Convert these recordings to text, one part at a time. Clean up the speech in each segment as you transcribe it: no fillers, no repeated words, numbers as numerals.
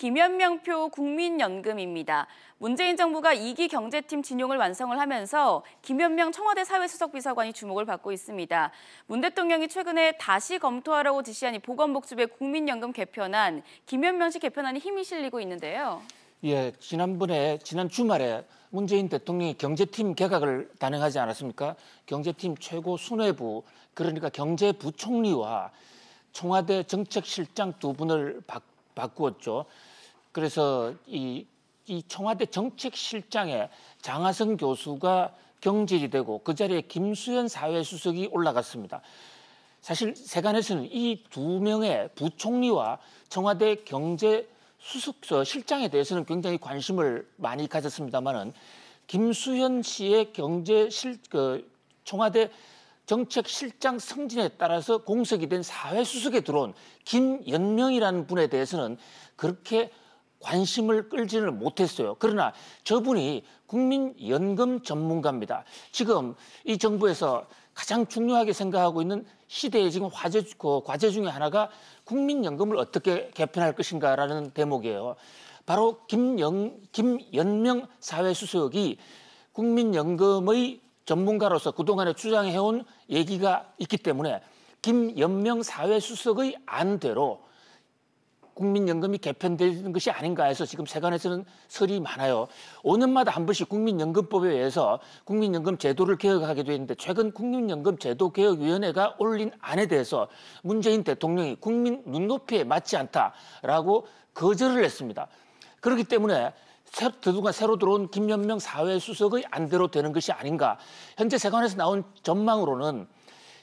김연명표 국민연금입니다. 문재인 정부가 2기 경제팀 진용을 완성을 하면서 김연명 청와대 사회수석비서관이 주목을 받고 있습니다. 문 대통령이 최근에 다시 검토하라고 지시한 이 보건복지부의 국민연금 개편안, 김연명식 개편안이 힘이 실리고 있는데요. 예, 지난 주말에 문재인 대통령이 경제팀 개각을 단행하지 않았습니까? 경제팀 최고 수뇌부, 그러니까 경제부총리와 청와대 정책실장 두 분을 바꾸었죠. 그래서 이 청와대 정책실장에 장하성 교수가 경질이 되고 그 자리에 김수현 사회수석이 올라갔습니다. 사실 세간에서는 이 두 명의 부총리와 청와대 경제수석 실장에 대해서는 굉장히 관심을 많이 가졌습니다만은 김수현 씨의 청와대 정책실장 승진에 따라서 공석이 된 사회수석에 들어온 김연명이라는 분에 대해서는 그렇게 관심을 끌지는 못했어요. 그러나 저분이 국민연금 전문가입니다. 지금 이 정부에서 가장 중요하게 생각하고 있는 시대의 지금 과제 중에 하나가 국민연금을 어떻게 개편할 것인가라는 대목이에요. 바로 김연명 사회수석이 국민연금의 전문가로서 그동안에 주장해온 얘기가 있기 때문에 김연명 사회수석의 안대로 국민연금이 개편되는 것이 아닌가 해서 지금 세간에서는 설이 많아요. 5년마다 한 번씩 국민연금법에 의해서 국민연금 제도를 개혁하게 돼 있는데 최근 국민연금 제도개혁위원회가 올린 안에 대해서 문재인 대통령이 국민 눈높이에 맞지 않다라고 거절을 했습니다. 그렇기 때문에 더구나 새로 들어온 김연명 사회수석의 안대로 되는 것이 아닌가. 현재 세간에서 나온 전망으로는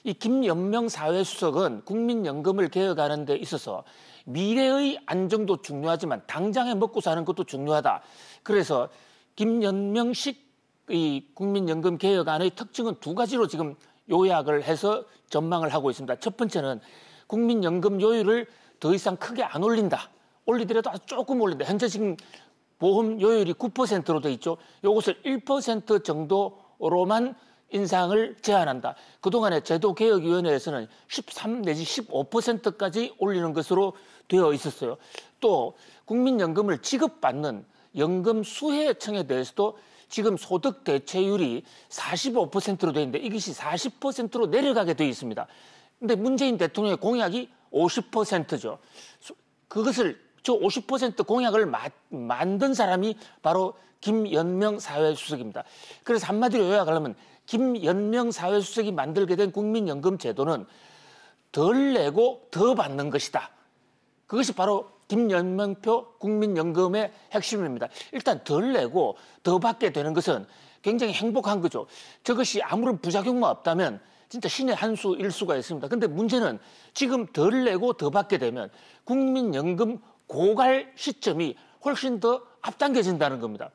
이 김연명 사회수석은 국민연금을 개혁하는 데 있어서 미래의 안정도 중요하지만 당장에 먹고 사는 것도 중요하다. 그래서 김연명식 이 국민연금 개혁안의 특징은 두 가지로 지금 요약을 해서 전망을 하고 있습니다. 첫 번째는 국민연금 요율을 더 이상 크게 안 올린다. 올리더라도 아주 조금 올린다. 현재 지금 보험 요율이 9%로 돼 있죠. 이것을 1% 정도로만 인상을 제한한다. 그동안에 제도개혁위원회에서는 13 내지 15%까지 올리는 것으로 되어 있었어요. 또 국민연금을 지급받는 연금 수혜청에 대해서도 지금 소득 대체율이 45%로 되어 있는데 이것이 40%로 내려가게 되어 있습니다. 그런데 문재인 대통령의 공약이 50%죠. 저 50% 공약을 만든 사람이 바로 김연명 사회수석입니다. 그래서 한마디로 요약하려면 김연명 사회수석이 만들게 된 국민연금 제도는 덜 내고 더 받는 것이다. 그것이 바로 김연명표 국민연금의 핵심입니다. 일단 덜 내고 더 받게 되는 것은 굉장히 행복한 거죠. 저것이 아무런 부작용만 없다면 진짜 신의 한 수일 수가 있습니다. 그런데 문제는 지금 덜 내고 더 받게 되면 국민연금 고갈 시점이 훨씬 더 앞당겨진다는 겁니다.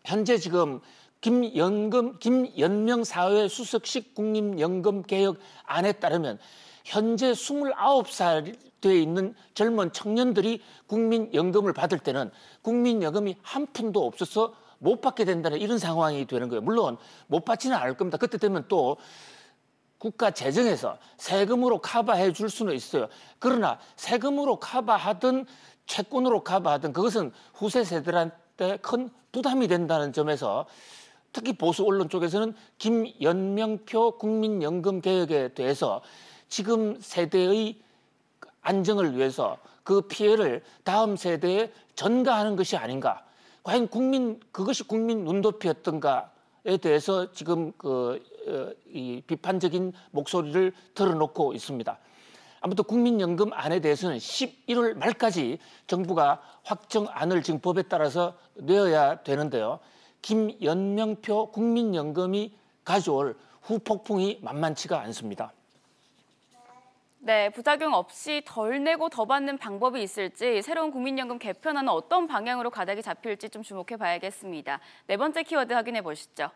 현재 지금 김연명 사회수석식 국민연금 개혁안에 따르면 현재 29살 돼 있는 젊은 청년들이 국민연금을 받을 때는 국민연금이 한 푼도 없어서 못 받게 된다는 이런 상황이 되는 거예요. 물론 못 받지는 않을 겁니다. 그때 되면 또 국가 재정에서 세금으로 커버해 줄 수는 있어요. 그러나 세금으로 커버하든 채권으로 커버하든 그것은 후세 세대들한테 큰 부담이 된다는 점에서 특히 보수 언론 쪽에서는 김연명표 국민연금 개혁에 대해서 지금 세대의 안정을 위해서 그 피해를 다음 세대에 전가하는 것이 아닌가. 과연 그것이 국민 눈높이였던가에 대해서 지금 이 비판적인 목소리를 털어놓고 있습니다. 아무튼 국민연금안에 대해서는 11월 말까지 정부가 확정안을 지금 법에 따라서 내어야 되는데요. 김연명표 국민연금이 가져올 후폭풍이 만만치가 않습니다. 네, 부작용 없이 덜 내고 더 받는 방법이 있을지 새로운 국민연금 개편안은 어떤 방향으로 가닥이 잡힐지 좀 주목해 봐야겠습니다. 네 번째 키워드 확인해 보시죠.